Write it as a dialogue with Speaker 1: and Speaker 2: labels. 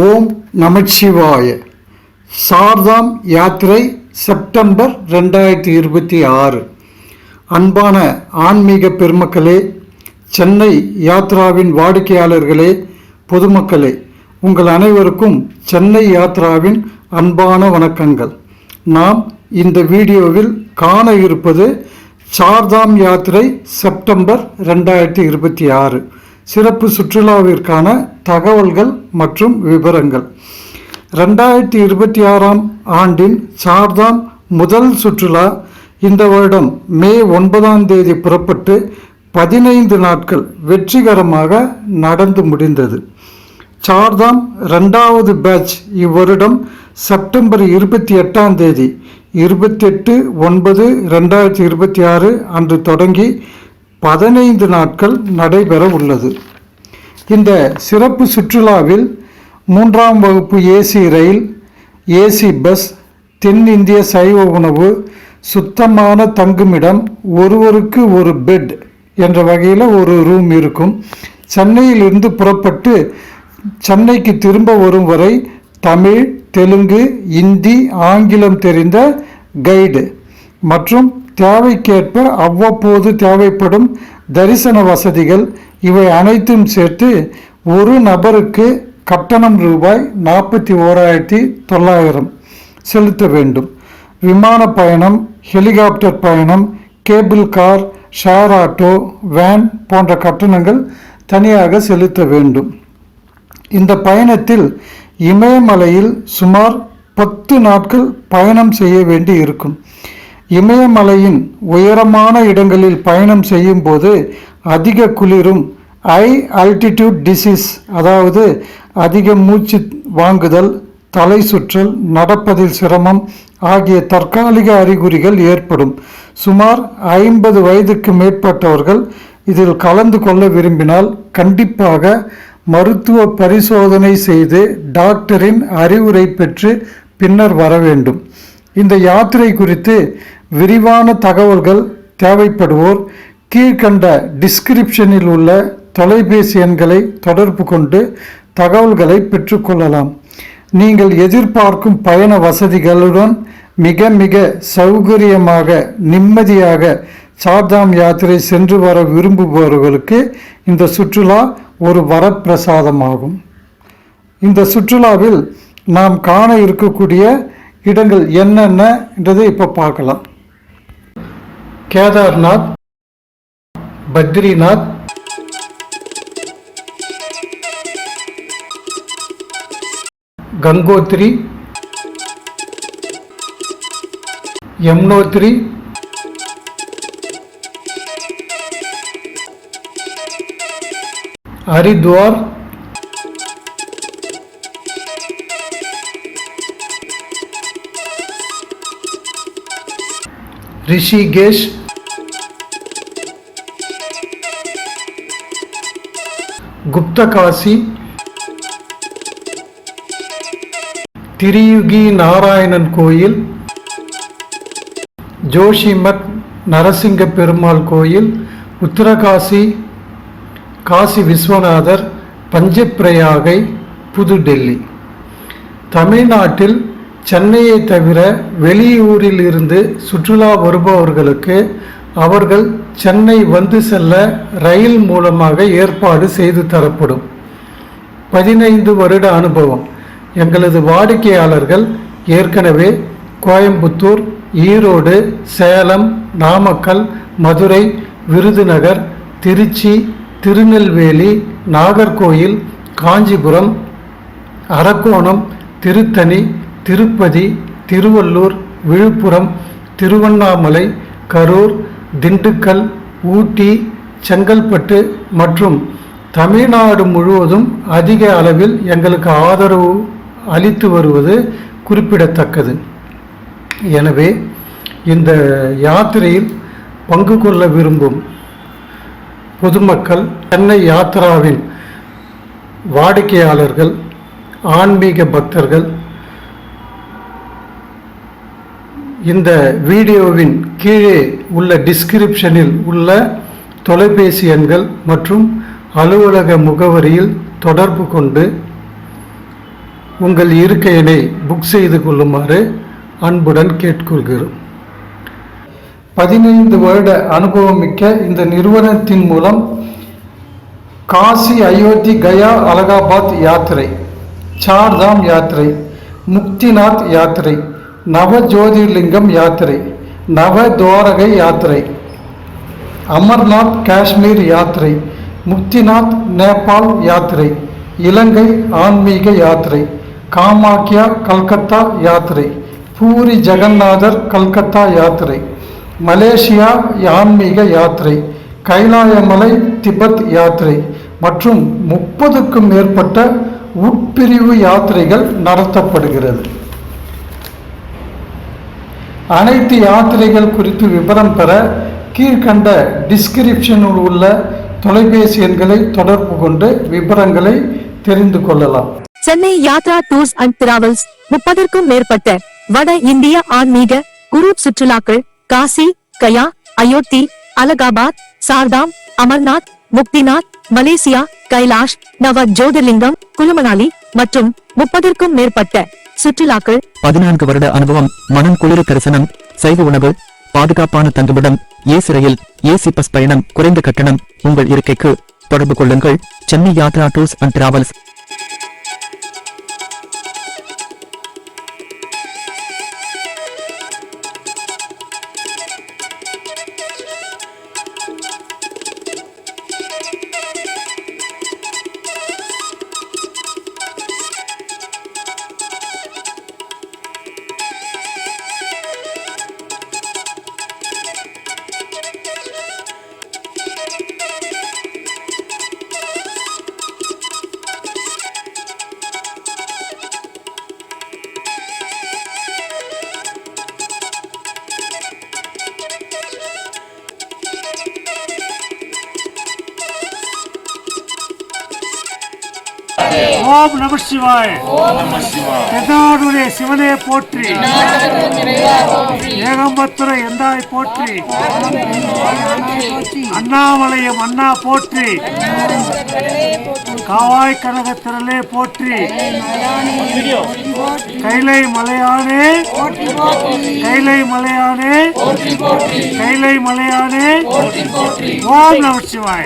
Speaker 1: ஓம் நமச்சிவாய. சார்தாம் யாத்திரை செப்டம்பர் 2026. அன்பான ஆன்மீக பெருமக்களே, சென்னை யாத்ராவின் வாடிக்கையாளர்களே, பொதுமக்களே, உங்கள் அனைவருக்கும் சென்னை யாத்ராவின் அன்பான வணக்கங்கள். நாம் இந்த வீடியோவில் காண இருப்பது சார்தாம் யாத்திரை செப்டம்பர் 2026 சிறப்பு சுற்றுலாவிற்கான தகவல்கள் மற்றும் விவரங்கள். 2026ஆம் ஆண்டின் சார்தாம் முதல் சுற்றுலா இந்த வருடம் மே 9ஆம் தேதி புறப்பட்டு 15 நாட்கள் வெற்றிகரமாக நடந்து முடிந்தது. சார்தாம் 2வது பேட்ச் இவ்வருடம் செப்டம்பர் 28ஆம் தேதி 28/9/2026 அன்று தொடங்கி 15 நாட்கள் நடைபெற உள்ளது. இந்த சிறப்பு சுற்றுலாவில் 3ஆம் வகுப்பு ஏசி ரயில், ஏசி பஸ், தென்னிந்திய சைவ உணவு, சுத்தமான தங்குமிடம், ஒருவருக்கு ஒரு பெட் என்ற வகையில் ஒரு ரூம் இருக்கும். சென்னையிலிருந்து புறப்பட்டு சென்னைக்கு திரும்ப வரும் வரை தமிழ், தெலுங்கு, இந்தி, ஆங்கிலம் தெரிந்த கைடு மற்றும் தேவைக்கேற்ப அவ்வப்போது தேவைப்படும் தரிசன வசதிகள் இவை அனைத்தும் சேர்த்து ஒரு நபருக்கு கட்டணம் ரூபாய் 41,900 செலுத்த வேண்டும். விமான பயணம், ஹெலிகாப்டர் பயணம், cable car, share auto, van போன்ற கட்டணங்கள் தனியாக செலுத்த வேண்டும். இந்த பயணத்தில் இமயமலையில் சுமார் 10 நாட்கள் பயணம் செய்ய வேண்டி இருக்கும். இமயமலையின் உயரமான இடங்களில் பயணம் செய்யும் போது அதிக குளிரும், ஹை ஆல்டிடியூட் டிசீஸ், அதாவது அதிக மூச்சு வாங்குதல், தலை சுற்றல், நடப்பதில் சிரமம் ஆகிய தற்காலிக அறிகுறிகள் ஏற்படும். சுமார் 50 வயதுக்கு மேற்பட்டவர்கள் இதில் கலந்து கொள்ள விரும்பினால் கண்டிப்பாக மருத்துவ பரிசோதனை செய்து டாக்டரின் அறிவுரை பெற்று பின்னர் வர வேண்டும். இந்த யாத்திரை குறித்து விரிவான தகவல்கள் தேவைப்படுவோர் கீழ்கண்ட டிஸ்கிரிப்ஷனில் உள்ள தொலைபேசி எண்களை தொடர்பு கொண்டு தகவல்களை பெற்றுக்கொள்ளலாம். நீங்கள் எதிர்பார்க்கும் பயண வசதிகளுடன் மிக மிக சௌகரியமாக நிம்மதியாக சார்தாம் யாத்திரை சென்று வர விரும்புபவர்களுக்கு இந்த சுற்றுலா ஒரு வரப்பிரசாதமாகும். இந்த சுற்றுலாவில் நாம் காண இருக்கக்கூடிய இடங்கள் என்னென்ன என்றதை இப்போ பார்க்கலாம். கேதார்நாத், பத்ரிநாத், கங்கோத்ரி, யமுனோத்ரி, ஹரித்வார், ரிஷிகேஷ், குப்தகாசி, திரியுகி நாராயணன் கோயில், ஜோஷிமட் நரசிங்க பெருமாள் கோயில், உத்தரகாசி, காசி விஸ்வநாதர், பஞ்சப்பிரயாகை, புதுடெல்லி. தமிழ்நாட்டில் சென்னையை தவிர வெளியூரில் இருந்து சுற்றுலா வருபவர்களுக்கு அவர்கள் சென்னை வந்து செல்ல ரயில் மூலமாக ஏற்பாடு செய்து தரப்படும். 15 வருட அனுபவம். எங்களது வாடிக்கையாளர்கள் ஏற்கனவே கோயம்புத்தூர், ஈரோடு, சேலம், நாமக்கல், மதுரை, விருதுநகர், திருச்சி, திருநெல்வேலி, நாகர்கோயில், காஞ்சிபுரம், அரக்கோணம், திருத்தணி, திருப்பதி, திருவள்ளூர், விழுப்புரம், திருவண்ணாமலை, கரூர், திண்டுக்கல், ஊட்டி, செங்கல்பட்டு மற்றும் தமிழ்நாடு முழுவதும் அதிக அளவில் எங்களுக்கு ஆதரவு அளித்து வருவது குறிப்பிடத்தக்கது. எனவே இந்த யாத்திரையில் பங்கு கொள்ள விரும்பும் பொதுமக்கள், சென்னை யாத்திராவின் வாடிக்கையாளர்கள், ஆன்மீக பக்தர்கள் இந்த வீடியோவின் கீழே உள்ள டிஸ்கிரிப்ஷனில் உள்ள தொலைபேசி எண்கள் மற்றும் அலுவலக முகவரியில் தொடர்பு கொண்டு உங்கள் இருக்கையினை புக் செய்து கொள்ளுமாறு அன்புடன் கேட்டுக்கொள்கிறோம். 15 வருட அனுபவமிக்க இந்த நிறுவனத்தின் மூலம் காசி, அயோத்தி, கயா, அலகாபாத் யாத்திரை, சார்தாம் யாத்திரை, முக்திநாத் யாத்திரை, நவ ஜோதிர்லிங்கம் யாத்திரை, நவ துவாரகை யாத்திரை, அமர்நாத் காஷ்மீர் யாத்திரை, முக்திநாத் நேபாள் யாத்திரை, இலங்கை ஆன்மீக யாத்திரை, காமாக்கியா கல்கத்தா யாத்திரை, பூரி ஜெகநாதர் கல்கத்தா யாத்திரை, மலேசியா ஆன்மீக யாத்திரை, கைலாயமலை திபெத் யாத்திரை மற்றும் 30க்கும் மேற்பட்ட உட்பிரிவு யாத்திரைகள் நடத்தப்படுகிறது. அனைத்து யாத்திரைகள் குறித்து விவரம் பெற கீழ்கண்ட டிஸ்கிரிப்ஷனில் உள்ள தொலைபேசி எண்களை தொடர்பு கொண்டு விவரங்களை தெரிந்து கொள்ளலாம்.
Speaker 2: Chennai Yatra tours and travels 30க்கும் மேற்பட்ட வட இந்திய ஆன்மீக குரூப் சுற்றுலாக்கள் காசி, கயா, அயோத்தி, அலகாபாத், சார்தாம், அமர்நாத், முக்திநாத், மலேசியா, கைலாஷ், நவ ஜோதிர்லிங்கம், குலுமணாலி மற்றும் 30க்கும் மேற்பட்ட சுற்றுலாக்கள்.
Speaker 3: 14 வருட அனுபவம், மனம் குளிர தரிசனம், சைவ உணவு, பாதுகாப்பான தங்குமிடம், ஏசி ரயில், ஏசி பஸ் பயணம், குறைந்த கட்டணம். உங்கள் இருக்கைக்கு தொடர்பு கொள்ளுங்கள். Chennai Yatra tours and travels.
Speaker 4: ஓம் நம சிவாய. தென்னாடுடைய சிவனே போற்றி, ஏகம்பத்துரை எந்தாய் போற்றி, அண்ணாமலையம் அண்ணா போற்றி, காவாய் கனக திரளே போற்றி, கைலை மலையானே, கைலை மலையானே, கைலை மலையானே. ஓம் நம சிவாய.